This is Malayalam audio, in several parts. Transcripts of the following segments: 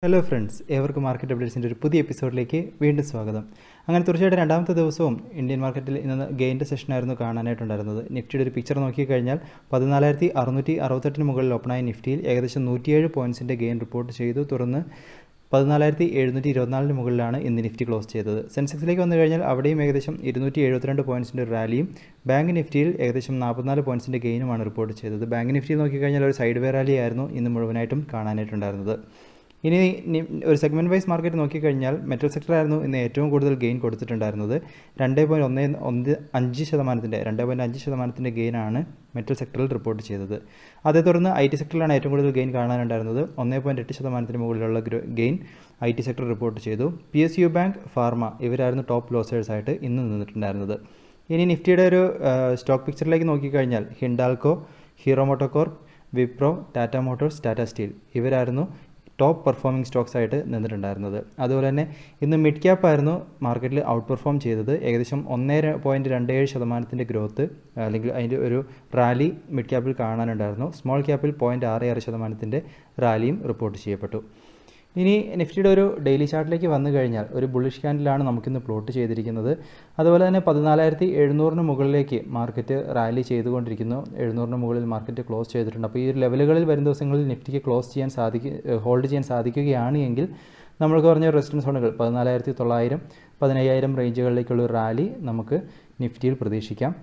ഹലോ ഫ്രണ്ട്സ്, ഏവർക്കും മാർക്കറ്റ് അപ്ഡേറ്റ്സിൻ്റെ ഒരു പുതിയ എപ്പിസോഡിലേക്ക് വീണ്ടും സ്വാഗതം. അങ്ങനെ തീർച്ചയായിട്ടും രണ്ടാമത്തെ ദിവസവും ഇന്ത്യൻ മാർക്കറ്റിൽ ഇന്ന് ഗെയിൻ്റെ സെഷനായിരുന്നു കാണാനായിട്ടുണ്ടായിരുന്നത്. നിഫ്റ്റിയുടെ ഒരു പിക്ചർ നോക്കിക്കഴിഞ്ഞാൽ 14,668 മുകളിൽ ഓപ്പണായ നിഫ്റ്റിയിൽ ഏകദേശം 107 പോയിൻറ്റ്സിൻ്റെ ഗെയിൻ റിപ്പോർട്ട് ചെയ്തു. തുടർന്ന് 14,724 മുകളിലാണ് ഇന്ന് നിഫ്റ്റി ക്ലോസ് ചെയ്തത്. സെൻസെക്സിലേക്ക് വന്നു കഴിഞ്ഞാൽ അവിടെയും ഏകദേശം 272 പോയിൻറ്റ്സിൻ്റെ ഒരു റാലിയും ബാങ്ക് നിഫ്റ്റിയിൽ ഏകദേശം 44 പോയിൻറ്റ്സിൻ്റെ ഗെയിനുമാണ് റിപ്പോർട്ട് ചെയ്തത്. ബാങ്ക് നിഫ്റ്റിയിൽ നോക്കിക്കഴിഞ്ഞാൽ ഒരു സൈഡ് വേ റാലി ആയിരുന്നു ഇന്ന് മുഴുവനായിട്ടും കാണാനായിട്ടുണ്ടായിരുന്നത്. ഇനി ഒരു സെഗ്മെൻറ്റ് വൈസ് മാർക്കറ്റ് നോക്കിക്കഴിഞ്ഞാൽ മെറ്റൽ സെക്ടറായിരുന്നു ഇന്ന് ഏറ്റവും കൂടുതൽ ഗെയിൻ കൊടുത്തിട്ടുണ്ടായിരുന്നത്. 2.5% ഗെയിനാണ് മെറ്റൽ സെക്ടറിൽ റിപ്പോർട്ട് ചെയ്തത്. അതേ തുടർന്ന് IT സെക്ടറിലാണ് ഏറ്റവും കൂടുതൽ ഗെയിൻ കാണാനുണ്ടായിരുന്നത്. 1.8% മുകളിലുള്ള ഗെയിൻ IT സെക്ടർ റിപ്പോർട്ട് ചെയ്തു. PSU ബാങ്ക്, ഫാർമ ഇവരായിരുന്നു ടോപ്പ് ലോസേഴ്സായിട്ട് ഇന്ന് നിന്നിട്ടുണ്ടായിരുന്നത്. ഇനി നിഫ്റ്റിയുടെ ഒരു സ്റ്റോക്ക് പിക്ചറിലേക്ക് നോക്കിക്കഴിഞ്ഞാൽ ഹിൻഡാൽകോ, ഹീറോ മോട്ടോകോർപ്പ്, വിപ്രോ, ടാറ്റ മോട്ടോഴ്സ്, ടാറ്റ സ്റ്റീൽ ഇവരായിരുന്നു ടോപ്പ് പെർഫോമിംഗ് സ്റ്റോക്സ് ആയിട്ട് നിന്നിട്ടുണ്ടായിരുന്നത്. അതുപോലെ തന്നെ ഇന്ന് മിഡ് ക്യാപ്പ് ആയിരുന്നു മാർക്കറ്റിൽ ഔട്ട് പെർഫോം ചെയ്തത്. ഏകദേശം 1.27% ഗ്രോത്ത് അല്ലെങ്കിൽ അതിൻ്റെ ഒരു റാലി മിഡ് ക്യാപ്പിൽ കാണാനുണ്ടായിരുന്നു. സ്മോൾ ക്യാപ്പിൽ 0.66% റാലിയും റിപ്പോർട്ട് ചെയ്യപ്പെട്ടു. ഇനി നിഫ്റ്റിയുടെ ഒരു ഡെയിലി ചാർട്ടിലേക്ക് വന്നു കഴിഞ്ഞാൽ ഒരു ബുള്ളിഷ് ക്യാൻഡിലാണ് നമുക്കിന്ന് പ്ലോട്ട് ചെയ്തിരിക്കുന്നത്. അതുപോലെ തന്നെ 14,700 മുകളിലേക്ക് മാർക്കറ്റ് റാലി ചെയ്തുകൊണ്ടിരിക്കുന്നു. 700 മുകളിൽ മാർക്കറ്റ് ക്ലോസ് ചെയ്തിട്ടുണ്ട്. അപ്പോൾ ഈ ഒരു ലെവലുകളിൽ വരും ദിവസങ്ങളിൽ നിഫ്റ്റിക്ക് ഹോൾഡ് ചെയ്യാൻ സാധിക്കുകയാണ് എങ്കിൽ നമ്മൾ പറഞ്ഞ റെസിസ്റ്റൻസ് സോണുകൾ 14,900, 15,000 റേഞ്ചുകളിലേക്കുള്ള ഒരു റാലി നമുക്ക് നിഫ്റ്റിയിൽ പ്രതീക്ഷിക്കാം.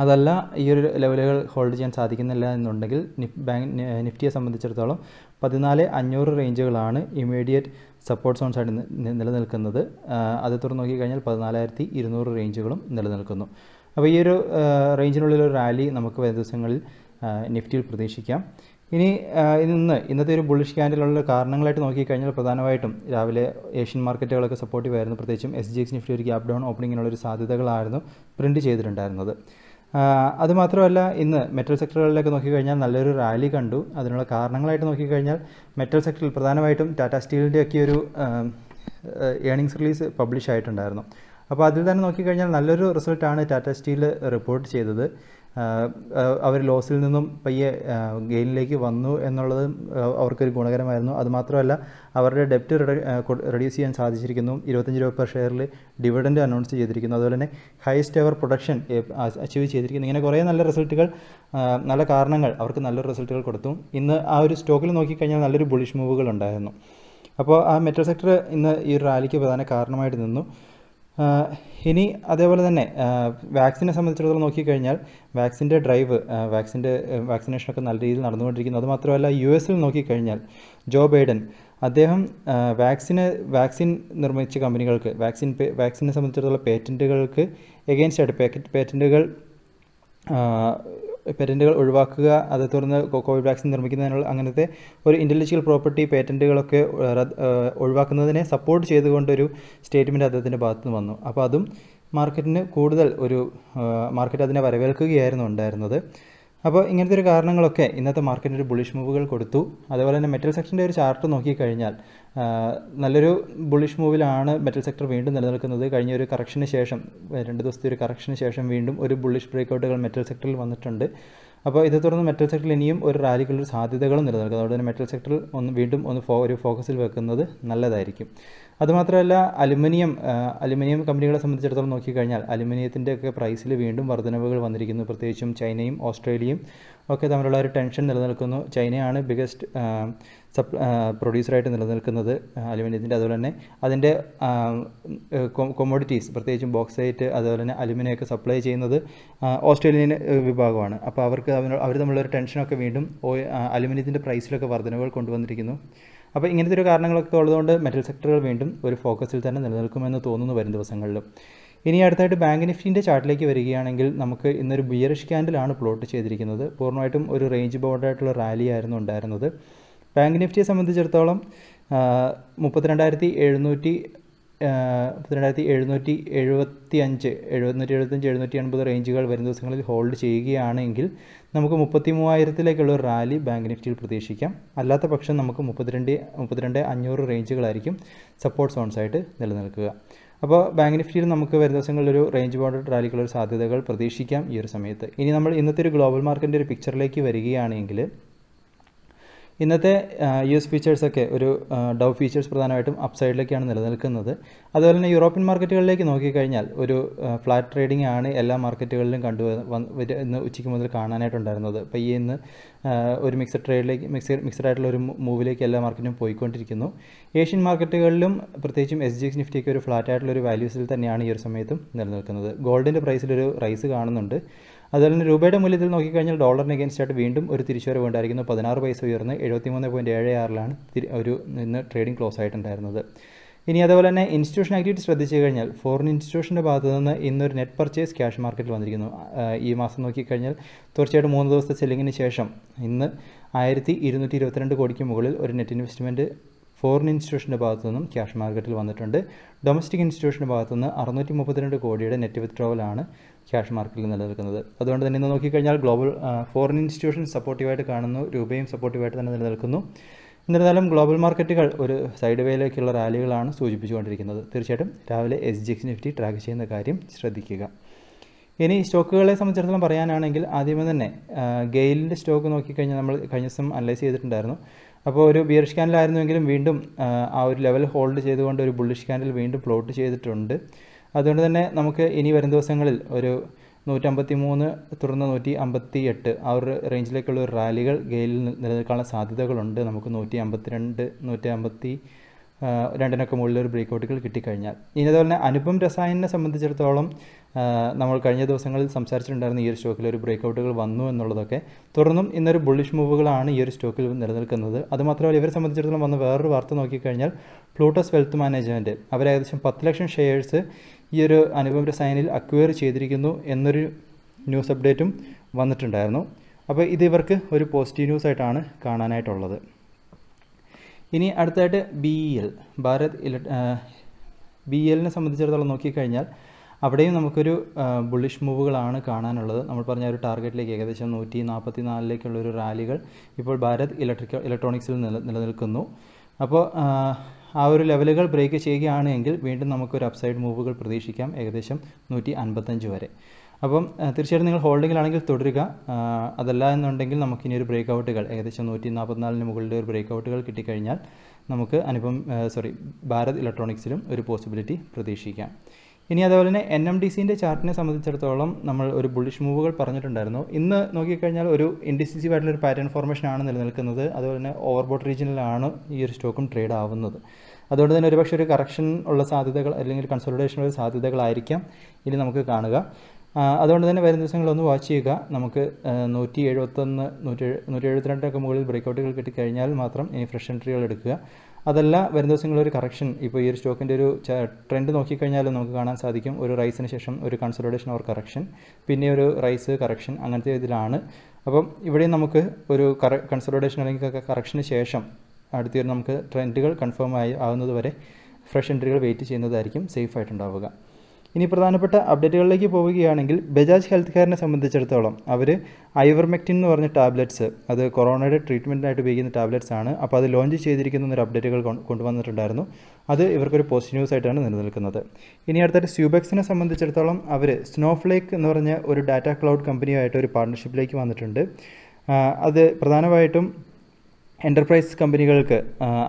അതല്ല, ഈ ഒരു ലെവലുകൾ ഹോൾഡ് ചെയ്യാൻ സാധിക്കുന്നില്ല എന്നുണ്ടെങ്കിൽ നിഫ്റ്റിയെ സംബന്ധിച്ചിടത്തോളം 14,500 റേഞ്ചുകളാണ് ഇമീഡിയറ്റ് സപ്പോർട്ട് സോൺസ് ആയിട്ട് നിലനിൽക്കുന്നത്. അത് തുറന്ന് നോക്കിക്കഴിഞ്ഞാൽ 14,200 റേഞ്ചുകളും നിലനിൽക്കുന്നു. അപ്പോൾ ഈ ഒരു റേഞ്ചിനുള്ളിലൊരു റാലി നമുക്ക് വരും ദിവസങ്ങളിൽ നിഫ്റ്റിയിൽ പ്രതീക്ഷിക്കാം. ഇനി ഇന്നത്തെ ഒരു ബുള്ളിഷ് ക്യാൻഡിലുള്ള കാരണങ്ങളായിട്ട് നോക്കിക്കഴിഞ്ഞാൽ പ്രധാനമായിട്ടും രാവിലെ ഏഷ്യൻ മാർക്കറ്റുകളൊക്കെ സപ്പോർട്ടീവ് ആയിരുന്നു. പ്രത്യേകിച്ചും SGX നിഫ്റ്റി ഒരു ഗ്യാപ് ഡൗൺ ഓപ്പണിങ്ങിനുള്ളൊരു സാധ്യതകളായിരുന്നു പ്രിൻറ്റ് ചെയ്തിട്ടുണ്ടായിരുന്നത്. അതുമാത്രമല്ല, ഇന്ന് മെറ്റൽ സെക്ടറുകളിലേക്ക് നോക്കിക്കഴിഞ്ഞാൽ നല്ലൊരു റാലി കണ്ടു. അതിനുള്ള കാരണങ്ങളായിട്ട് നോക്കിക്കഴിഞ്ഞാൽ മെറ്റൽ സെക്ടറിൽ പ്രധാനമായിട്ടും ടാറ്റ സ്റ്റീലിൻ്റെയൊക്കെ ഒരു ഏർണിങ്സ് റിലീസ് പബ്ലിഷ് ആയിട്ടുണ്ടായിരുന്നു. അപ്പോൾ അതിൽ തന്നെ നോക്കിക്കഴിഞ്ഞാൽ നല്ലൊരു റിസൾട്ടാണ് ടാറ്റ സ്റ്റീൽ റിപ്പോർട്ട് ചെയ്തത്. അവർ ലോസിൽ നിന്നും പയ്യെ ഗെയിനിലേക്ക് വന്നു എന്നുള്ളത് അവർക്കൊരു ഗുണകരമായിരുന്നു. അതുമാത്രമല്ല, അവരുടെ ഡെപ്റ്റ് റെഡ്യൂസ് ചെയ്യാൻ സാധിച്ചിരിക്കുന്നു. 25 രൂപ പെർ ഷെയറിൽ ഡിവിഡൻഡ് അനൗൺസ് ചെയ്തിരിക്കുന്നു. അതുപോലെ തന്നെ ഹയസ്റ്റ് എവർ പ്രൊഡക്ഷൻ അച്ചീവ് ചെയ്തിരിക്കുന്നു. ഇങ്ങനെ കുറേ നല്ല റിസൾട്ടുകൾ, നല്ല കാരണങ്ങൾ അവർക്ക് നല്ലൊരു റിസൾട്ടുകൾ കൊടുത്തു. ഇന്ന് ആ ഒരു സ്റ്റോക്കിൽ നോക്കിക്കഴിഞ്ഞാൽ നല്ലൊരു ബുള്ളിഷ് മൂവുകൾ ഉണ്ടായിരുന്നു. അപ്പോൾ ആ മെറ്റൽ സെക്ടർ ഇന്ന് ഈ ഒരു റാലിക്ക് പ്രധാന കാരണമായിട്ട് നിന്നു. ഇനി അതേപോലെ തന്നെ വാക്സിനെ സംബന്ധിച്ചിടത്തോളം നോക്കിക്കഴിഞ്ഞാൽ വാക്സിൻ്റെ ഡ്രൈവ്, വാക്സിനേഷനൊക്കെ നല്ല രീതിയിൽ നടന്നുകൊണ്ടിരിക്കുന്നു. അതുമാത്രമല്ല, US നോക്കിക്കഴിഞ്ഞാൽ ജോ ബൈഡൻ അദ്ദേഹം വാക്സിൻ നിർമ്മിച്ച കമ്പനികൾക്ക് വാക്സിനെ സംബന്ധിച്ചിടത്തോളം പേറ്റൻറ്റുകൾക്ക് എഗെയിൻസ്റ്റ് ആയിട്ട് പേറ്റൻറ്റുകൾ ഒഴിവാക്കുക, അത് തുടർന്ന് കോവിഡ് വാക്സിൻ നിർമ്മിക്കുന്നതിനുള്ള അങ്ങനത്തെ ഒരു ഇൻ്റലക്ച്വൽ പ്രോപ്പർട്ടി പേറ്റൻറ്റുകളൊക്കെ ഒഴിവാക്കുന്നതിനെ സപ്പോർട്ട് ചെയ്തുകൊണ്ടൊരു സ്റ്റേറ്റ്മെൻറ്റ് അദ്ദേഹത്തിൻ്റെ ഭാഗത്ത് നിന്ന് വന്നു. അപ്പോൾ അതും മാർക്കറ്റിന് കൂടുതൽ മാർക്കറ്റ് അതിനെ വരവേൽക്കുകയായിരുന്നു ഉണ്ടായിരുന്നത്. അപ്പോൾ ഇങ്ങനത്തെ ഒരു കാരണങ്ങളൊക്കെ ഇന്നത്തെ മാർക്കറ്റിന് ഒരു ബുള്ളിഷ് മൂവുകൾ കൊടുത്തു. അതുപോലെ തന്നെ മെറ്റൽ സെക്ടറിൻ്റെ ഒരു ചാർട്ട് നോക്കിക്കഴിഞ്ഞാൽ നല്ലൊരു ബുള്ളിഷ് മൂവിലാണ് മെറ്റൽ സെക്ടർ വീണ്ടും നിലനിൽക്കുന്നത്. കഴിഞ്ഞ ഒരു കറക്ഷന് ശേഷം 2 ദിവസത്തെ ഒരു കറക്ഷന് ശേഷം വീണ്ടും ഒരു ബുള്ളിഷ് ബ്രേക്കൗട്ടുകൾ മെറ്റൽ സെക്ടറിൽ വന്നിട്ടുണ്ട്. അപ്പോൾ ഇതേ തുടർന്ന് മെറ്റൽ സെക്ടറിൽ ഇനിയും ഒരു റാലിക്കുള്ളൊരു സാധ്യതകളും നിലനിൽക്കുന്നത്. അതുകൊണ്ട് തന്നെ മെറ്റൽ സെക്ടറിൽ വീണ്ടും ഒരു ഫോക്കസിൽ വെക്കുന്നത് നല്ലതായിരിക്കും. അതുമാത്രമല്ല, അലുമിനിയം കമ്പനികളെ സംബന്ധിച്ചിടത്തോളം നോക്കിക്കഴിഞ്ഞാൽ അലുമിനിയത്തിൻ്റെയൊക്കെ പ്രൈസിൽ വീണ്ടും വർധനവുകൾ വന്നിരിക്കുന്നു. പ്രത്യേകിച്ചും ചൈനയും ഓസ്ട്രേലിയയും ഒക്കെ തമ്മിലുള്ള ഒരു ടെൻഷൻ നിലനിൽക്കുന്നു. ചൈനയാണ് ബിഗസ്റ്റ് പ്രൊഡ്യൂസറായിട്ട് നിലനിൽക്കുന്നത് അലുമിനിയത്തിൻ്റെ. അതുപോലെ തന്നെ അതിൻ്റെ കൊമോഡിറ്റീസ്, പ്രത്യേകിച്ചും ബോക്സൈറ്റ്, അതുപോലെ തന്നെ അലുമിനിയൊക്കെ സപ്ലൈ ചെയ്യുന്നത് ഓസ്ട്രേലിയൻ വിഭാഗമാണ്. അപ്പോൾ അവർ തമ്മിലുള്ളൊരു ടെൻഷനൊക്കെ വീണ്ടും അലുമിനിയത്തിൻ്റെ പ്രൈസിലൊക്കെ വർധനവുകൾ കൊണ്ടുവന്നിരിക്കുന്നു. അപ്പോൾ ഇങ്ങനത്തെ ഒരു കാരണങ്ങളൊക്കെ ഉള്ളതുകൊണ്ട് മെറ്റൽ സെക്ടറുകൾ വീണ്ടും ഒരു ഫോക്കസിൽ തന്നെ നിലനിൽക്കുമെന്ന് തോന്നുന്നു വരും ദിവസങ്ങളിൽ. ഇനി അടുത്തായിട്ട് ബാങ്ക് നിഫ്റ്റിൻ്റെ ചാർട്ടിലേക്ക് വരികയാണെങ്കിൽ നമുക്ക് ഇന്നൊരു ബിയറിഷ് ക്യാൻഡിലാണ് പ്ലോട്ട് ചെയ്തിരിക്കുന്നത്. പൂർണ്ണമായിട്ടും ഒരു റേഞ്ച് ബൗണ്ടായിട്ടുള്ള റാലി ആയിരുന്നു ഉണ്ടായിരുന്നത്. ബാങ്ക് നിഫ്റ്റിയെ സംബന്ധിച്ചിടത്തോളം 775 റേഞ്ചുകൾ വരും ദിവസങ്ങളിൽ ഹോൾഡ് ചെയ്യുകയാണെങ്കിൽ നമുക്ക് 33,000 ഒരു റാലി ബാങ്ക് നിഫ്റ്റിയിൽ പ്രതീക്ഷിക്കാം. അല്ലാത്ത പക്ഷം നമുക്ക് 32,500 റേഞ്ചുകളായിരിക്കും സപ്പോർട്ട് സോൺസായിട്ട് നിലനിൽക്കുക. അപ്പോൾ ബാങ്ക് നിഫ്റ്റിയിൽ നമുക്ക് വരും ദിവസങ്ങളിലൊരു റേഞ്ച് ബൗണ്ടഡ് റാലിക്കുള്ളൊരു സാധ്യതകൾ പ്രതീക്ഷിക്കാം ഈ ഒരു സമയത്ത്. ഇനി നമ്മൾ ഇന്നത്തെ ഒരു ഗ്ലോബൽ മാർക്കറ്റിൻ്റെ ഒരു പിക്ചറിലേക്ക് വരികയാണെങ്കിൽ ഇന്നത്തെ US ഫീച്ചേഴ്സൊക്കെ ഒരു ഡൗ ഫീച്ചേഴ്സ് പ്രധാനമായിട്ടും അപ്പ് സൈഡിലേക്കാണ് നിലനിൽക്കുന്നത്. അതുപോലെ തന്നെ യൂറോപ്യൻ മാർക്കറ്റുകളിലേക്ക് നോക്കിക്കഴിഞ്ഞാൽ ഒരു ഫ്ലാറ്റ് ട്രേഡിംഗ് ആണ് എല്ലാ മാർക്കറ്റുകളിലും ഇന്ന് ഉച്ചയ്ക്ക് മുതൽ കാണാനായിട്ടുണ്ടായിരുന്നത്. അപ്പോൾ ഇന്ന് ഒരു മിക്സഡ് ആയിട്ടുള്ള ഒരു മൂവിലേക്ക് എല്ലാ മാർക്കറ്റും പോയിക്കൊണ്ടിരിക്കുന്നു. ഏഷ്യൻ മാർക്കറ്റുകളിലും പ്രത്യേകിച്ചും SGX നിഫ്റ്റിക്ക് ഒരു ഫ്ലാറ്റ് ആയിട്ടുള്ള ഒരു വാല്യൂസിൽ തന്നെയാണ് ഈ ഒരു സമയത്തും നിലനിൽക്കുന്നത്. ഗോൾഡിൻ്റെ പ്രൈസിലൊരു റൈസ് കാണുന്നുണ്ട്. അതുപോലെ തന്നെ രൂപയുടെ മൂല്യത്തിൽ നോക്കിക്കഴിഞ്ഞാൽ ഡോളറിന് അഗേൻസ്റ്റ് ആയിട്ട് വീണ്ടും ഒരു തിരിച്ചുവരവ് ഉണ്ടായിരിക്കുന്നു. 16 പൈസ ഉയർന്ന് 73.76 ഇന്ന് ട്രേഡിംഗ് ക്ലോസ് ആയിട്ടുണ്ടായിരുന്നത്. ഇനി അതുപോലെ തന്നെ ഇൻസ്റ്റിറ്റ്യൂഷൻ ആക്ടിവിറ്റി ശ്രദ്ധിച്ചു കഴിഞ്ഞാൽ ഫോറിൻ ഇൻസ്റ്റിറ്റ്യൂഷൻ്റെ ഭാഗത്തു നിന്ന് ഇന്നൊരു നെറ്റ് പർച്ചേസ് ക്യാഷ് മാർക്കറ്റിൽ വന്നിരിക്കുന്നു. ഈ മാസം നോക്കിക്കഴിഞ്ഞാൽ തീർച്ചയായിട്ടും 3 ദിവസത്തെ സെല്ലിങ്ങിന് ശേഷം ഇന്ന് 1222 കോടിക്ക് മുകളിൽ ഒരു നെറ്റ് ഇൻവെസ്റ്റ്മെൻറ്റ് ഫോറിൻ ഇൻസ്റ്റിറ്റ്യൂഷൻ്റെ ഭാഗത്തു നിന്നും ക്യാഷ് മാർക്കറ്റിൽ വന്നിട്ടുണ്ട്. ഡൊമസ്റ്റിക് ഇൻസ്റ്റിറ്റ്യൂഷൻ്റെ ഭാഗത്തു നിന്ന് 632 കോടിയുടെ നെറ്റ് വിത്ഡ്രോവലാണ് ക്യാഷ് മാർക്കറ്റിൽ നിലനിൽക്കുന്നത്. അതുകൊണ്ട് തന്നെ ഇന്ന് നോക്കിക്കഴിഞ്ഞാൽ ഫോറിൻ ഇൻസ്റ്റിറ്റ്യൂഷൻ സപ്പോർട്ടീവായിട്ട് കാണുന്നു, രൂപയും സപ്പോർട്ടീവായിട്ട് തന്നെ നിലനിൽക്കുന്നു. എന്നിരുന്നാലും ഗ്ലോബൽ മാർക്കറ്റുകൾ ഒരു സൈഡ് വേയിലേക്കുള്ള റാലികളാണ് സൂചിപ്പിച്ചുകൊണ്ടിരിക്കുന്നത്. തീർച്ചയായിട്ടും രാവിലെ SGX നിഫ്റ്റി ട്രാക്ക് ചെയ്യുന്ന കാര്യം ശ്രദ്ധിക്കുക. ഇനി സ്റ്റോക്കുകളെ സംബന്ധിച്ചിടത്തോളം പറയാനാണെങ്കിൽ ആദ്യമേ തന്നെ ഗെയിലിൻ്റെ സ്റ്റോക്ക് നോക്കിക്കഴിഞ്ഞാൽ നമ്മൾ കഴിഞ്ഞ ദിവസം അനലൈസ് ചെയ്തിട്ടുണ്ടായിരുന്നു. അപ്പോൾ ഒരു ബിയറിഷ് ക്യാൻഡിലായിരുന്നുവെങ്കിലും വീണ്ടും ആ ഒരു ലെവൽ ഹോൾഡ് ചെയ്തുകൊണ്ട് ഒരു ബുള്ളിഷ് ക്യാൻഡിൽ വീണ്ടും പ്ലോട്ട് ചെയ്തിട്ടുണ്ട്. അതുകൊണ്ട് തന്നെ നമുക്ക് ഇനി വരും ദിവസങ്ങളിൽ ഒരു 153 തുടർന്ന് 158 ആ ഒരു റേഞ്ചിലേക്കുള്ള ഒരു റാലികൾ ഗെയിലിൽ നിലനിൽക്കാനുള്ള സാധ്യതകളുണ്ട്. നമുക്ക് 152, 152 മുകളിലൊരു ബ്രേക്കൗട്ടുകൾ കിട്ടിക്കഴിഞ്ഞാൽ. ഇനി അതുപോലെ തന്നെ അനുപം രസായനെ സംബന്ധിച്ചിടത്തോളം നമ്മൾ കഴിഞ്ഞ ദിവസങ്ങളിൽ സംസാരിച്ചിട്ടുണ്ടായിരുന്ന ഈ ഒരു സ്റ്റോക്കിൽ ഒരു ബ്രേക്കൗട്ടുകൾ വന്നു എന്നുള്ളതൊക്കെ തുടർന്നും ഇന്നൊരു ബുള്ളിഷ് മൂവുകളാണ് ഈ ഒരു സ്റ്റോക്കിൽ നിലനിൽക്കുന്നത്. അതുമാത്രമല്ല ഇവരെ സംബന്ധിച്ചിടത്തോളം വന്ന വേറൊരു വാർത്ത നോക്കിക്കഴിഞ്ഞാൽ പ്ലൂട്ടസ് വെൽത്ത് മാനേജ്മെൻറ്റ് അവർ ഏകദേശം 10 ലക്ഷം ഷെയർസ് ഈ ഒരു അനുപം രസായനിൽ അക്വയർ ചെയ്തിരിക്കുന്നു എന്നൊരു ന്യൂസ് അപ്ഡേറ്റും വന്നിട്ടുണ്ടായിരുന്നു. അപ്പോൾ ഇത് ഇവർക്ക് ഒരു പോസിറ്റീവ് ന്യൂസായിട്ടാണ് കാണാനായിട്ടുള്ളത്. ഇനി അടുത്തായിട്ട് BELനെ സംബന്ധിച്ചിടത്തോളം നോക്കിക്കഴിഞ്ഞാൽ അവിടെയും നമുക്കൊരു ബുള്ളിഷ് മൂവുകളാണ് കാണാനുള്ളത്. നമ്മൾ പറഞ്ഞ ഒരു ടാർഗറ്റിലേക്ക് ഏകദേശം 144 ഒരു റാലികൾ ഇപ്പോൾ ഭാരത് ഇലക്ട്രോണിക്സിൽ നിലനിൽക്കുന്നു. അപ്പോൾ ആ ഒരു ലെവലുകൾ ബ്രേക്ക് ചെയ്യുകയാണെങ്കിൽ വീണ്ടും നമുക്കൊരു അപ്സൈഡ് മൂവുകൾ പ്രതീക്ഷിക്കാം ഏകദേശം 155 വരെ. അപ്പം തീർച്ചയായിട്ടും നിങ്ങൾ ഹോൾഡിങ്ങിലാണെങ്കിൽ തുടരുക. അതല്ല എന്നുണ്ടെങ്കിൽ നമുക്കിനി ഒരു ബ്രേക്കൗട്ടുകൾ ഏകദേശം 144 മുകളിലെ ഒരു ബ്രേക്കൗട്ടുകൾ കിട്ടിക്കഴിഞ്ഞാൽ നമുക്ക് ഭാരത് ഇലക്ട്രോണിക്സിലും ഒരു പോസിബിലിറ്റി പ്രതീക്ഷിക്കാം. ഇനി അതുപോലെ തന്നെ NMDCൻ്റെ ചാർട്ടിനെ സംബന്ധിച്ചിടത്തോളം നമ്മൾ ഒരു ബുള്ളിഷ് മൂവുകൾ പറഞ്ഞിട്ടുണ്ടായിരുന്നു. ഇന്ന് നോക്കിക്കഴിഞ്ഞാൽ ഒരു ഇൻഡിസിസീവ് ആയിട്ടുള്ളൊരു പാറ്റേൺ ഫോർമേഷനാണ് നിലനിൽക്കുന്നത്. അതുപോലെ തന്നെ ഓവർബോട്ട് റീജിയനിലാണ് ഈ ഒരു സ്റ്റോക്കും ട്രേഡ് ആവുന്നത്. അതുകൊണ്ട് തന്നെ ഒരുപക്ഷെ ഒരു കറക്ഷൻ ഉള്ള സാധ്യതകൾ അല്ലെങ്കിൽ കൺസോളിഡേഷനുള്ള സാധ്യതകളായിരിക്കാം ഇനി നമുക്ക് കാണുക. അതുകൊണ്ട് തന്നെ വരും ദിവസങ്ങളൊന്ന് വാച്ച് ചെയ്യുക. നമുക്ക് 171, 172 മുകളിൽ ബ്രേക്കൗട്ടുകൾ കിട്ടിക്കഴിഞ്ഞാൽ മാത്രം ഇനി ഫ്രഷ് എൻട്രികൾ എടുക്കുക. അതല്ല വരും ദിവസങ്ങളൊരു കറക്ഷൻ ഇപ്പോൾ ഈ ഒരു സ്റ്റോക്കിൻ്റെ ഒരു ട്രെൻഡ് നോക്കിക്കഴിഞ്ഞാൽ നമുക്ക് കാണാൻ സാധിക്കും. ഒരു റൈസിന് ശേഷം ഒരു കൺസോളിഡേഷൻ ഓർ കറക്ഷൻ, പിന്നെ ഒരു റൈസ് കറക്ഷൻ, അങ്ങനത്തെ ഇതിലാണ്. അപ്പം ഇവിടെയും നമുക്ക് ഒരു കൺസോളിഡേഷൻ അല്ലെങ്കിൽ കറക്ഷന് ശേഷം അടുത്ത നമുക്ക് ട്രെൻഡുകൾ കൺഫേം ആവുന്നത് വരെ ഫ്രഷ് എൻട്രികൾ വെയിറ്റ് ചെയ്യുന്നതായിരിക്കും സേഫ് ആയിട്ടുണ്ടാവുക. ഇനി പ്രധാനപ്പെട്ട അപ്ഡേറ്റുകളിലേക്ക് പോവുകയാണെങ്കിൽ ബജാജ് ഹെൽത്ത് കെയറിനെ സംബന്ധിച്ചിടത്തോളം അവർ ഐവർമെക്റ്റിൻ എന്ന് പറഞ്ഞ ടാബ്ലറ്റ്സ്, അത് കൊറോണയുടെ ട്രീറ്റ്മെൻറ്റിനായിട്ട് ഉപയോഗിക്കുന്ന ടാബ്ലറ്റ്സ് ആണ്. അപ്പോൾ അത് ലോഞ്ച് ചെയ്തിരിക്കുന്ന ഒരു അപ്ഡേറ്റുകൾ കൊണ്ടുവന്നിട്ടുണ്ടായിരുന്നു. അത് ഇവർക്കൊരു പോസിറ്റീവ് ന്യൂസ് ആയിട്ടാണ് നിലനിൽക്കുന്നത്. ഇനി അടുത്തായിട്ട് സ്യൂബെക്സിനെ സംബന്ധിച്ചിടത്തോളം അവർ സ്നോഫ്ലേക്ക് എന്ന് പറഞ്ഞ ഒരു ഡാറ്റ ക്ലൗഡ് കമ്പനിയുമായിട്ട് ഒരു പാർട്ണർഷിപ്പിലേക്ക് വന്നിട്ടുണ്ട്. അത് പ്രധാനമായിട്ടും എൻ്റർപ്രൈസ് കമ്പനികൾക്ക്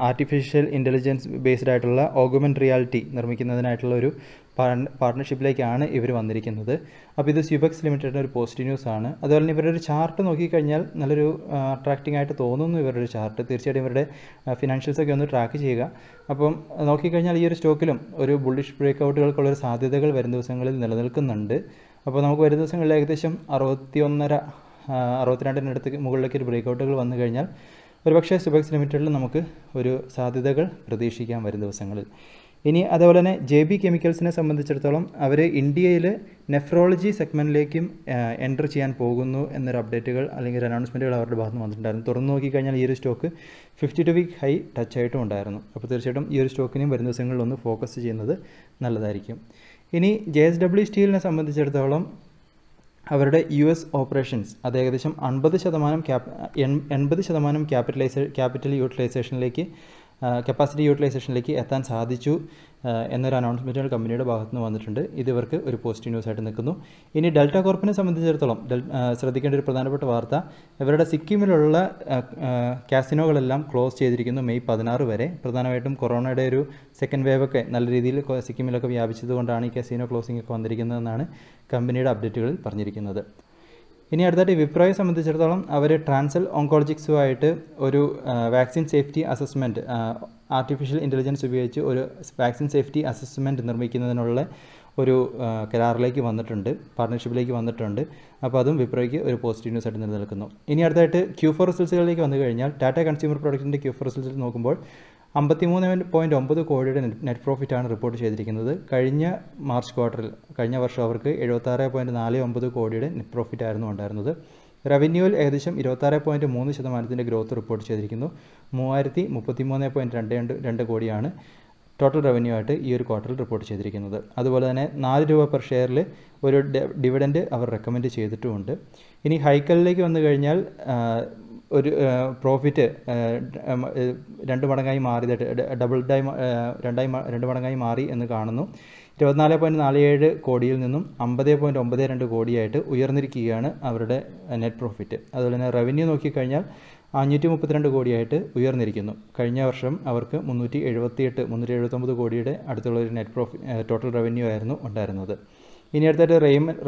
ആർട്ടിഫിഷ്യൽ ഇൻ്റലിജൻസ് ബേസ്ഡ് ആയിട്ടുള്ള ഓഗ്മെൻറ്റ് റിയാലിറ്റി നിർമ്മിക്കുന്നതിനായിട്ടുള്ള ഒരു പാർട്ണർഷിപ്പിലേക്കാണ് ഇവർ വന്നിരിക്കുന്നത്. അപ്പോൾ ഇത് സ്യൂബെക്സ് ലിമിറ്റഡിൻ്റെ ഒരു പോസിറ്റീവ് ന്യൂസ് ആണ്. അതുപോലെ തന്നെ ഇവരുടെ ഒരു ചാർട്ട് നോക്കിക്കഴിഞ്ഞാൽ നല്ലൊരു അട്രാക്റ്റിംഗ് ആയിട്ട് തോന്നുന്നു ഇവരുടെ ചാർട്ട്. തീർച്ചയായിട്ടും ഇവരുടെ ഫിനാൻഷ്യൽസൊക്കെ ഒന്ന് ട്രാക്ക് ചെയ്യുക. അപ്പം നോക്കിക്കഴിഞ്ഞാൽ ഈ ഒരു സ്റ്റോക്കിലും ഒരു ബുള്ളിഷ് ബ്രേക്കൗട്ടുകൾക്കുള്ളൊരു സാധ്യതകൾ വരും ദിവസങ്ങളിൽ നിലനിൽക്കുന്നുണ്ട്. അപ്പോൾ നമുക്ക് വരും ദിവസങ്ങളിൽ ഏകദേശം 62 മുകളിലേക്ക് ഒരു ബ്രേക്കൗട്ടുകൾ വന്നു കഴിഞ്ഞാൽ ഒരുപക്ഷെ സ്യൂബെക്സ് ലിമിറ്റഡിൽ നമുക്ക് ഒരു സാധ്യതകൾ പ്രതീക്ഷിക്കാം വരും ദിവസങ്ങളിൽ. ഇനി അതുപോലെ തന്നെ JB കെമിക്കൽസിനെ സംബന്ധിച്ചിടത്തോളം അവർ ഇന്ത്യയിൽ നെഫ്രോളജി സെഗ്മെൻറ്റിലേക്കും എൻ്റർ ചെയ്യാൻ പോകുന്നു എന്നൊരു അപ്ഡേറ്റുകൾ അല്ലെങ്കിൽ അനൗൺസ്മെൻറ്റുകൾ അവരുടെ ഭാഗത്ത് നിന്ന് വന്നിട്ടുണ്ടായിരുന്നു. തുറന്നു നോക്കിക്കഴിഞ്ഞാൽ ഈ ഒരു സ്റ്റോക്ക് 52 വീക്ക് ഹൈ ടച്ച് ആയിട്ടും ഉണ്ടായിരുന്നു. അപ്പോൾ തീർച്ചയായിട്ടും ഈ ഒരു സ്റ്റോക്കിനെയും വരും ദിവസങ്ങളിൽ ഒന്ന് ഫോക്കസ് ചെയ്യുന്നത് നല്ലതായിരിക്കും. ഇനി JSW സ്റ്റീലിനെ സംബന്ധിച്ചിടത്തോളം അവരുടെ US ഓപ്പറേഷൻസ് അത് ഏകദേശം 80% ക്യാപിറ്റൽ യൂട്ടിലൈസേഷനിലേക്ക് കപ്പാസിറ്റി യൂട്ടിലൈസേഷനിലേക്ക് എത്താൻ സാധിച്ചു എന്നൊരു അനൗൺസ്മെൻറ്റുകൾ കമ്പനിയുടെ ഭാഗത്ത് നിന്ന് വന്നിട്ടുണ്ട്. ഇത് ഇവർക്ക് ഒരു പോസിറ്റീവ് ന്യൂസ് ആയിട്ട് നിൽക്കുന്നു. ഇനി ഡെൽറ്റ കോർപ്പിനെ സംബന്ധിച്ചിടത്തോളം ശ്രദ്ധിക്കേണ്ട ഒരു പ്രധാനപ്പെട്ട വാർത്ത, ഇവരുടെ സിക്കിമിലുള്ള കാസിനോകളെല്ലാം ക്ലോസ് ചെയ്തിരിക്കുന്നു മെയ് 16 വരെ. പ്രധാനമായിട്ടും കൊറോണയുടെ ഒരു സെക്കൻഡ് വേവ് ഒക്കെ നല്ല രീതിയിൽ സിക്കിമിലൊക്കെ വ്യാപിച്ചതുകൊണ്ടാണ് ഈ കാസിനോ ക്ലോസിംഗ് ഒക്കെ വന്നിരിക്കുന്നതെന്നാണ് കമ്പനിയുടെ അപ്ഡേറ്റുകളിൽ പറഞ്ഞിരിക്കുന്നത്. ഇനി അടുത്തായിട്ട് വിപ്രോയെ സംബന്ധിച്ചിടത്തോളം അവർ ട്രാൻസൽ ഓങ്കോളജിക്സുമായിട്ട് ഒരു vaccine safety assessment, artificial intelligence ഉപയോഗിച്ച് ഒരു വാക്സിൻ സേഫ്റ്റി അസസ്മെൻറ്റ് നിർമ്മിക്കുന്നതിനുള്ള ഒരു കരാറിലേക്ക് വന്നിട്ടുണ്ട്, പാർട്ട്ണർഷിപ്പിലേക്ക് വന്നിട്ടുണ്ട്. അപ്പോൾ അതും വിപ്രോയ്ക്ക് ഒരു പോസിറ്റീവ് ന്യൂസ് ആയിട്ട് നിലനിൽക്കുന്നു. ഇനി അടുത്തായിട്ട് Q4 റിസൾട്ട്സിലേക്ക് വന്നു കഴിഞ്ഞാൽ ടാറ്റ കൺസ്യൂമർ പ്രൊഡക്റ്റിൻ്റെ Q4 റിസൾട്ട്സ് നോക്കുമ്പോൾ 53.9 കോടിയുടെ നെറ്റ് പ്രോഫിറ്റാണ് റിപ്പോർട്ട് ചെയ്തിരിക്കുന്നത്. കഴിഞ്ഞ മാർച്ച് ക്വാർട്ടറിൽ കഴിഞ്ഞ വർഷം അവർക്ക് 76.49 കോടിയുടെ നെറ്റ് പ്രോഫിറ്റ് ആയിരുന്നു ഉണ്ടായിരുന്നത്. റവന്യൂവിൽ ഏകദേശം 26.3% ഗ്രോത്ത് റിപ്പോർട്ട് ചെയ്തിരിക്കുന്നു. 3033.22 കോടിയാണ് ടോട്ടൽ റവന്യൂ ആയിട്ട് ഈ ഒരു ക്വാർട്ടറിൽ റിപ്പോർട്ട് ചെയ്തിരിക്കുന്നത്. അതുപോലെ തന്നെ 4 രൂപ പെർ ഷെയറിൽ ഒരു ഡിവിഡൻഡ് അവർ റെക്കമെൻഡ് ചെയ്തിട്ടുമുണ്ട്. ഇനി ഹൈക്കലിലേക്ക് വന്നു കഴിഞ്ഞാൽ ഒരു പ്രോഫിറ്റ് 2 മടങ്ങായി മാറിയതായിട്ട് രണ്ട് മടങ്ങായി മാറി എന്ന് കാണുന്നു. 24.47 കോടിയിൽ നിന്നും 50.92 കോടിയായിട്ട് ഉയർന്നിരിക്കുകയാണ് അവരുടെ നെറ്റ് പ്രോഫിറ്റ്. അതുപോലെ തന്നെ റവന്യൂ നോക്കിക്കഴിഞ്ഞാൽ 532 കോടിയായിട്ട് ഉയർന്നിരിക്കുന്നു. കഴിഞ്ഞ വർഷം അവർക്ക് 379 കോടിയുടെ അടുത്തുള്ള ഒരു ടോട്ടൽ റവന്യൂ ആയിരുന്നു ഉണ്ടായിരുന്നത്. ഇനി അടുത്തായിട്ട്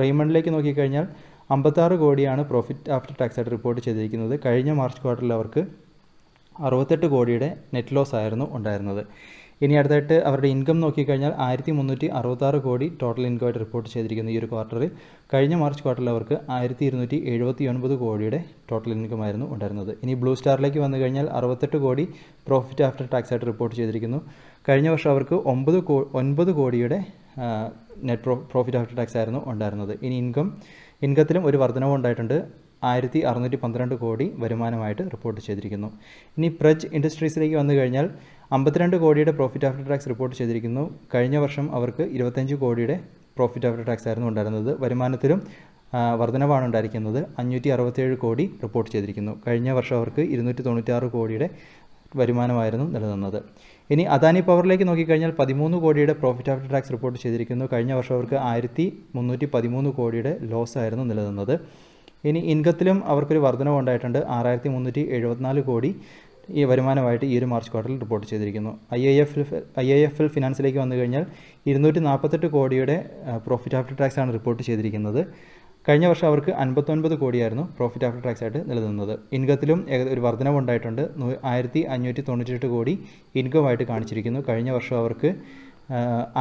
റെയ്മണ്ടിലേക്ക് നോക്കിക്കഴിഞ്ഞാൽ 56 കോടിയാണ് പ്രോഫിറ്റ് ആഫ്റ്റർ ടാക്സ് ആയിട്ട് റിപ്പോർട്ട് ചെയ്തിരിക്കുന്നത്. കഴിഞ്ഞ മാർച്ച് ക്വാർട്ടറിൽ അവർക്ക് 68 കോടിയുടെ നെറ്റ് ലോസ് ആയിരുന്നു ഉണ്ടായിരുന്നത്. ഇനി അടുത്തായിട്ട് അവരുടെ ഇൻകം നോക്കിക്കഴിഞ്ഞാൽ 1366 കോടി ടോട്ടൽ ഇൻകമായിട്ട് റിപ്പോർട്ട് ചെയ്തിരിക്കുന്നു ഈ ഒരു ക്വാർട്ടറിൽ. കഴിഞ്ഞ മാർച്ച് ക്വാർട്ടറിൽ അവർക്ക് 1279 കോടിയുടെ ടോട്ടൽ ഇൻകം ആയിരുന്നു ഉണ്ടായിരുന്നത്. ഇനി ബ്ലൂ സ്റ്റാറിലേക്ക് വന്നു കഴിഞ്ഞാൽ 68 കോടി പ്രോഫിറ്റ് ആഫ്റ്റർ ടാക്സ് ആയിട്ട് റിപ്പോർട്ട് ചെയ്തിരിക്കുന്നു. കഴിഞ്ഞ വർഷം അവർക്ക് 9 കോടിയുടെ നെറ്റ് പ്രോഫിറ്റ് ആഫ്റ്റർ ടാക്സ് ആയിരുന്നു ഉണ്ടായിരുന്നത്. ഇനി ഇൻകത്തിലും ഒരു വർധനവ് ഉണ്ടായിട്ടുണ്ട്. 1612 കോടി വരുമാനമായിട്ട് റിപ്പോർട്ട് ചെയ്തിരിക്കുന്നു. ഇനി പ്രജ് ഇൻഡസ്ട്രീസിലേക്ക് വന്നു കഴിഞ്ഞാൽ 52 കോടിയുടെ പ്രോഫിറ്റ് ആഫ്റ്റർ ടാക്സ് റിപ്പോർട്ട് ചെയ്തിരിക്കുന്നു. കഴിഞ്ഞ വർഷം അവർക്ക് 25 കോടിയുടെ പ്രോഫിറ്റ് ആഫ്റ്റർ ടാക്സ് ആയിരുന്നു ഉണ്ടായിരുന്നത്. വരുമാനത്തിലും വർധനവാണ് ഉണ്ടായിരിക്കുന്നത്. 567 കോടി റിപ്പോർട്ട് ചെയ്തിരിക്കുന്നു. കഴിഞ്ഞ വർഷം അവർക്ക് 296 കോടിയുടെ വരുമാനമായിരുന്നു നിലനിന്നത്. ഇനി അദാനി പവറിലേക്ക് നോക്കിക്കഴിഞ്ഞാൽ 13 കോടിയുടെ പ്രോഫിറ്റ് ആഫ്റ്റർ ടാക്സ് റിപ്പോർട്ട് ചെയ്തിരിക്കുന്നു. കഴിഞ്ഞ വർഷം അവർക്ക് 1313 കോടിയുടെ ലോസ് ആയിരുന്നു നിലനിന്നത്. ഇനി ഇൻകത്തിലും അവർക്കൊരു വർധനവ് ഉണ്ടായിട്ടുണ്ട്. 6374 കോടി ഈ വരുമാനമായിട്ട് ഈ ഒരു മാർച്ച് ക്വാർട്ടറിൽ റിപ്പോർട്ട് ചെയ്തിരിക്കുന്നു. IIFL ഫിനാൻസിലേക്ക് വന്നു കഴിഞ്ഞാൽ 248 കോടിയുടെ പ്രോഫിറ്റ് ആഫ്റ്റർ ടാക്സ് ആണ് റിപ്പോർട്ട് ചെയ്തിരിക്കുന്നത്. കഴിഞ്ഞ വർഷം അവർക്ക് 59 കോടിയായിരുന്നു പ്രോഫിറ്റ് ആഫ്റ്റർ ടാക്സ് ആയിട്ട് നിലനിന്നത്. ഇൻകത്തിലും ഒരു വർധനവ് ഉണ്ടായിട്ടുണ്ട്. 1598 കോടി ഇൻകമായിട്ട് കാണിച്ചിരിക്കുന്നു. കഴിഞ്ഞ വർഷം അവർക്ക്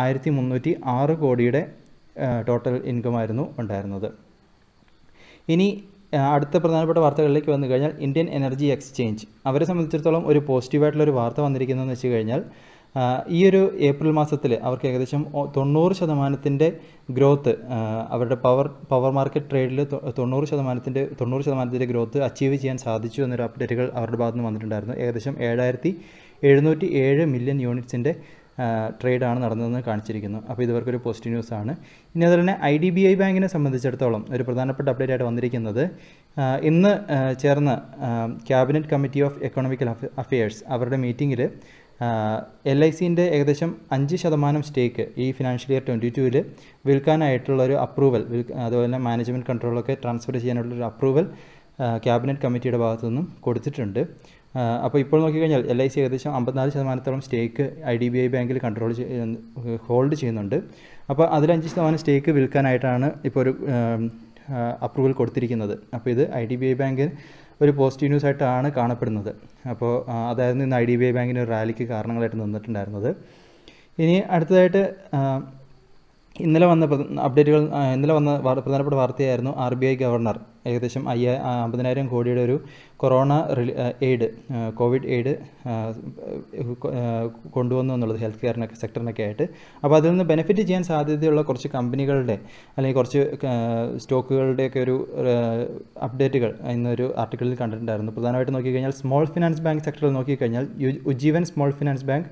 1306 കോടിയുടെ ടോട്ടൽ ഇൻകമായിരുന്നു ഉണ്ടായിരുന്നത്. ഇനി അടുത്ത പ്രധാനപ്പെട്ട വാർത്തകളിലേക്ക് വന്നു കഴിഞ്ഞാൽ ഇന്ത്യൻ എനർജി എക്സ്ചേഞ്ച് അവരെ സംബന്ധിച്ചിടത്തോളം ഒരു പോസിറ്റീവായിട്ടുള്ളൊരു വാർത്ത വന്നിരിക്കുന്നതെന്ന് വെച്ച് കഴിഞ്ഞാൽ ഈ ഒരു ഏപ്രിൽ മാസത്തിൽ അവർക്ക് ഏകദേശം 90% ഗ്രോത്ത് അവരുടെ പവർ മാർക്കറ്റ് ട്രേഡിൽ 90% ഗ്രോത്ത് അച്ചീവ് ചെയ്യാൻ സാധിച്ചു എന്നൊരു അപ്ഡേറ്റുകൾ അവരുടെ ഭാഗത്ത് നിന്ന് വന്നിട്ടുണ്ടായിരുന്നു. ഏകദേശം 7707 മില്യൺ യൂണിറ്റ്സിൻ്റെ ട്രേഡാണ് നടന്നതെന്ന് കാണിച്ചിരിക്കുന്നു. അപ്പോൾ ഇവർക്കൊരു പോസിറ്റീവ് ന്യൂസാണ്. ഇനി അതുപോലെ തന്നെ IDBI ബാങ്കിനെ സംബന്ധിച്ചിടത്തോളം ഒരു പ്രധാനപ്പെട്ട അപ്ഡേറ്റ് ആയിട്ട് വന്നിരിക്കുന്നത് ഇന്ന് ചേർന്ന cabinet committee of economical affairs അവരുടെ മീറ്റിങ്ങിൽ LICൻ്റെ ഏകദേശം 5% സ്റ്റേക്ക് ഈ ഫിനാൻഷ്യൽ ഇയർ 22-ൽ വിൽക്കാനായിട്ടുള്ളൊരു അപ്രൂവൽ, അതുപോലെ തന്നെ മാനേജ്മെൻറ്റ് കൺട്രോളൊക്കെ ട്രാൻസ്ഫർ ചെയ്യാനുള്ളൊരു അപ്രൂവൽ ക്യാബിനറ്റ് കമ്മിറ്റിയുടെ ഭാഗത്തു നിന്നും കൊടുത്തിട്ടുണ്ട്. അപ്പോൾ ഇപ്പോൾ നോക്കിക്കഴിഞ്ഞാൽ LIC ഏകദേശം 54% സ്റ്റേക്ക് IDBI ബാങ്കിൽ ഹോൾഡ് ചെയ്യുന്നുണ്ട്. അപ്പോൾ അതിൽ 5% സ്റ്റേക്ക് വിൽക്കാനായിട്ടാണ് ഇപ്പോൾ ഒരു അപ്രൂവൽ കൊടുത്തിരിക്കുന്നത്. അപ്പോൾ ഇത് IDBI ബാങ്കിന് ഒരു പോസിറ്റീവ് ന്യൂസ് ആയിട്ടാണ് കാണപ്പെടുന്നത്. അപ്പോൾ അതായിരുന്നു ഇന്ന് IDBI ബാങ്കിന് ഒരു റാലിക്ക് കാരണങ്ങളായിട്ട് നിന്നിട്ടുണ്ടായിരുന്നത്. ഇനി അടുത്തതായിട്ട് ഇന്നലെ വന്ന പ്രധാനപ്പെട്ട വാർത്തയായിരുന്നു RBI ഗവർണർ ഏകദേശം 50,000 കോടിയുടെ ഒരു കൊറോണ കോവിഡ് എയ്ഡ് കൊണ്ടുവന്നു എന്നുള്ളത് ഹെൽത്ത് കെയറിനൊക്കെ സെക്ടറിനൊക്കെ ആയിട്ട്. അപ്പോൾ അതിൽ നിന്ന് ബെനിഫിറ്റ് ചെയ്യാൻ സാധ്യതയുള്ള കുറച്ച് കമ്പനികളുടെ അല്ലെങ്കിൽ കുറച്ച് സ്റ്റോക്കുകളുടെയൊക്കെ ഒരു അപ്ഡേറ്റുകൾ ഇന്നൊരു ആർട്ടിക്കിളിൽ കണ്ടിട്ടുണ്ടായിരുന്നു. പ്രധാനമായിട്ട് നോക്കിക്കഴിഞ്ഞാൽ സ്മോൾ ഫിനാൻസ് ബാങ്ക് സെക്ടറിൽ നോക്കിക്കഴിഞ്ഞാൽ Ujjivan small finance bank,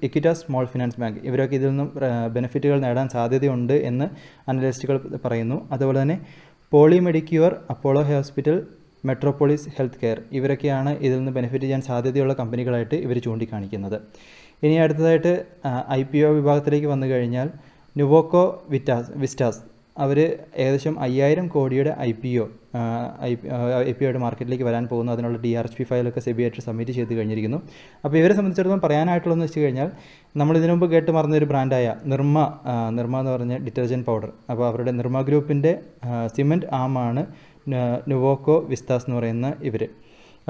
Equitas small finance bank ഇവരൊക്കെ ഇതിൽ നിന്നും ബെനിഫിറ്റുകൾ നേടാൻ സാധ്യതയുണ്ട് എന്ന് അനലിസ്റ്റുകൾ പറയുന്നു. അതുപോലെ തന്നെ Poly Medicure, Apollo Hospital, Metropolis health care ഇവരൊക്കെയാണ് ഇതിൽ നിന്ന് ബെനിഫിറ്റ് ചെയ്യാൻ സാധ്യതയുള്ള കമ്പനികളായിട്ട് ഇവർ ചൂണ്ടിക്കാണിക്കുന്നത്. ഇനി അടുത്തതായിട്ട് IPO വിഭാഗത്തിലേക്ക് വന്നു കഴിഞ്ഞാൽ നുവോക്കോ വിസ്റ്റാസ് അവർ ഏകദേശം 5000 കോടിയുടെ IPO മാർക്കറ്റിലേക്ക് വരാൻ പോകുന്നു. അതിനുള്ള DRHP ഫയലൊക്കെ സെബിയായിട്ട് സബ്മിറ്റ് ചെയ്ത് കഴിഞ്ഞിരിക്കുന്നു. അപ്പോൾ ഇവരെ സംബന്ധിച്ചിടത്തോളം പറയാനായിട്ടുള്ളതെന്ന് വെച്ച് കഴിഞ്ഞാൽ നമ്മൾ ഇതിനു മുമ്പ് കേട്ട് മറന്നൊരു ബ്രാൻഡായ നിർമ്മ എന്ന് പറഞ്ഞ ഡിറ്റർജൻറ്റ് പൗഡർ. അപ്പോൾ അവരുടെ നിർമ്മ ഗ്രൂപ്പിൻ്റെ സിമെൻറ്റ് ആമാണ് നുവോക്കോ വിസ്റ്റാസ് എന്ന് പറയുന്ന ഇവർ.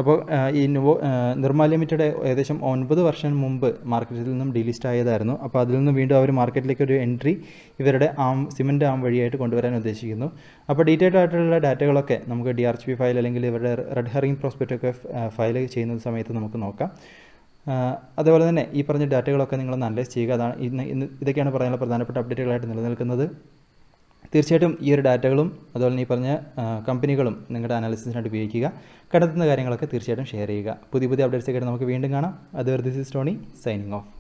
അപ്പോൾ ഈ നിർമ്മ ലിമിറ്റഡ് ഏകദേശം 9 വർഷം മുമ്പ് മാർക്കറ്റിൽ നിന്നും ഡീലിസ്റ്റ് ആയതായിരുന്നു. അപ്പോൾ അതിൽ നിന്ന് വീണ്ടും അവർ മാർക്കറ്റിലേക്ക് ഒരു എൻട്രി ഇവരുടെ സിമെൻറ്റ് ആം വഴിയായിട്ട് കൊണ്ടുവരാൻ ഉദ്ദേശിക്കുന്നു. അപ്പോൾ ഡീറ്റെയിൽഡ് ആയിട്ടുള്ള ഡാറ്റകളൊക്കെ നമുക്ക് DRHP ഫയൽ അല്ലെങ്കിൽ ഇവരുടെ റെഡ് ഹെറിംഗ് പ്രോസ്പെക്റ്റൊക്കെ ഫയൽ ചെയ്യുന്ന സമയത്ത് നമുക്ക് നോക്കാം. അതുപോലെ തന്നെ ഈ പറഞ്ഞ ഡാറ്റകളൊക്കെ നിങ്ങളൊന്ന് അനലൈസ് ചെയ്യുക. അതാണ് ഇതൊക്കെയാണ് പറയാനുള്ള പ്രധാനപ്പെട്ട അപ്ഡേറ്റുകളായിട്ട് നിലനിൽക്കുന്നത്. തീർച്ചയായിട്ടും ഈ ഒരു ഡാറ്റകളും അതുപോലെ തന്നെ ഈ പറഞ്ഞ കമ്പനികളും നിങ്ങളുടെ അനാലിസിസിനായിട്ട് ഉപയോഗിക്കുക. കണ്ടെത്തുന്ന കാര്യങ്ങളൊക്കെ തീർച്ചയായിട്ടും ഷെയർ ചെയ്യുക. പുതിയ അപ്ഡേറ്റ്സ് ഒക്കെ നമുക്ക് വീണ്ടും കാണാം. അതുവരെ this is Tony signing off.